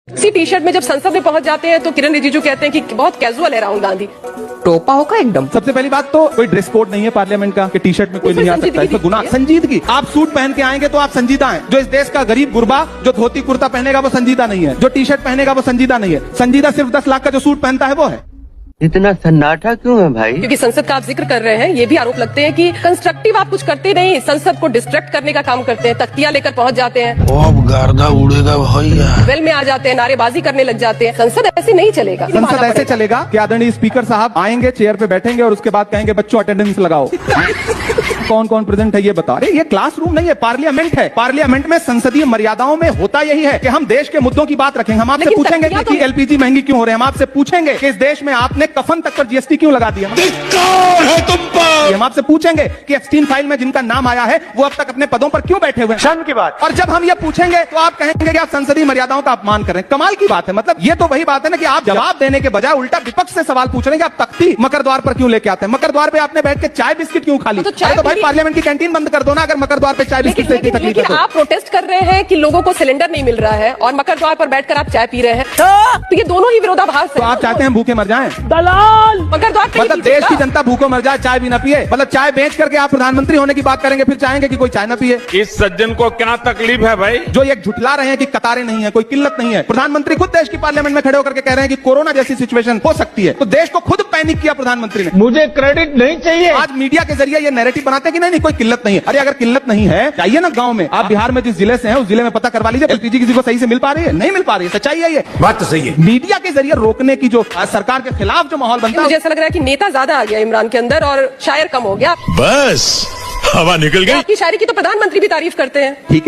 इसी T shirt में जब संसद में पहुंच जाते हैं तो किरण रिजिजू कहते हैं कि बहुत कैजुअल है राहुल गांधी। टोपा होगा एकदम। सबसे पहली बात तो कोई ड्रेस कोड नहीं है पार्लियामेंट का कि टी शर्ट में कोई नहीं आ सकता, इसमें गुनाह संजीदगी। आप सूट पहन के आएंगे तो आप संजीदा हैं। जो इस देश का गरीब गुरबा जो धोती कुर्ता पहनेगा वो संजीदा नहीं है, जो टी शर्ट पहनेगा वो संजीदा नहीं है। संजीदा सिर्फ 10 लाख का जो सूट पहनता है वो है। इतना सन्नाटा क्यों है भाई? क्योंकि संसद का आप जिक्र कर रहे हैं, ये भी आरोप लगते हैं कि कंस्ट्रक्टिव आप कुछ करते नहीं, संसद को डिस्ट्रैक्ट करने का काम करते हैं, तख्तियां लेकर पहुंच जाते हैं, अब गर्दा उड़ेगा भैया, वेल में आ जाते हैं, नारेबाजी करने लग जाते हैं। संसद ऐसे नहीं चलेगा। संसद ऐसे चलेगा कि आदरणीय स्पीकर साहब आएंगे, चेयर पे बैठेंगे और उसके बाद कहेंगे बच्चों अटेंडेंस लगाओ। कौन कौन प्रेजेंट है ये बता। अरे ये क्लासरूम नहीं है, पार्लियामेंट है। पार्लियामेंट में संसदीय मर्यादाओं में होता यही है कि हम देश के मुद्दों की बात रखेंगे। हम आपसे लेकिन पूछेंगे तख्तियां कि एलपीजी महंगी क्यों हो रहे हैं, हम आपसे पूछेंगे कि इस देश में आपने कफन तक पर जीएसटी क्यों लगा दिया। है तुम पर। हम आपसे पूछेंगे कि एप्स्टीन फाइल में जिनका नाम आया है वो अब तक अपने पदों पर क्यों बैठे हुए हैं। शर्म की बात। और जब हम ये पूछेंगे तो आप कहेंगे कि आप संसदीय मर्यादाओं का अपमान कर रहे हैं। कमाल की बात है। मतलब ये तो वही बात है ना कि आप जवाब देने के बजाय उल्टा विपक्ष से सवाल पूछ रहे हैं कि आप तख्ती मकर द्वार पर क्यों लेके आते हैं। मकर द्वार पे आपने बैठ के चाय बिस्किट क्यों खा ली। तो चाय तो भाई पार्लियामेंट की कैंटीन बंद कर दो ना, अगर मकर द्वार पे चाय बिस्किट से इतनी तकलीफ है लेकिन तो। आप प्रोटेस्ट कर रहे हैं कि लोगों को सिलेंडर नहीं मिल रहा है और मकर द्वार पर बैठकर आप चाय पी रहे हैं, तो ये दोनों ही विरोधाभास तो है। आप चाहते हैं भूखे मर जाएं? दलाल मकर द्वार पे मतलब देश की जनता भूखों मर जाए, चाय भी ना पिए। मतलब चाय बेच करके आप प्रधानमंत्री होने की बात करेंगे, फिर चाहेंगे कि कोई चाय ना पिए। इस सज्जन को क्या तकलीफ है भाई? जो ये झुठला रहे हैं कि कतारें नहीं है, कोई किल्लत नहीं है। प्रधानमंत्री खुद देश की पार्लियामेंट में खड़े होकर के कह रहे हैं कि कोरोना जैसी सिचुएशन हो सकती है, तो देश को खुद पैनिक किया प्रधानमंत्री ने। मुझे क्रेडिट नहीं चाहिए। आज मीडिया के जरिए ये नैरेटिव बनाते हैं कि नहीं कोई किल्लत नहीं है। अरे अगर किल्लत नहीं है, चाहिए ना गांव में, आप बिहार में जिस जिले से हैं उस जिले में पता करवा लीजिए एलपीजी किसी को सही से मिल पा रही है, नहीं मिल पा रही है। सच्चाई है ये बात तो सही है। मीडिया के जरिए रोकने की जो सरकार के खिलाफ जो माहौल बनता है, मुझे ऐसा लग रहा है कि नेता ज्यादा आ गया इमरान के अंदर और शायर कम हो गया। बस हवा निकल गई। आपकी शायरी की तो प्रधानमंत्री भी तारीफ करते हैं। ठीक है।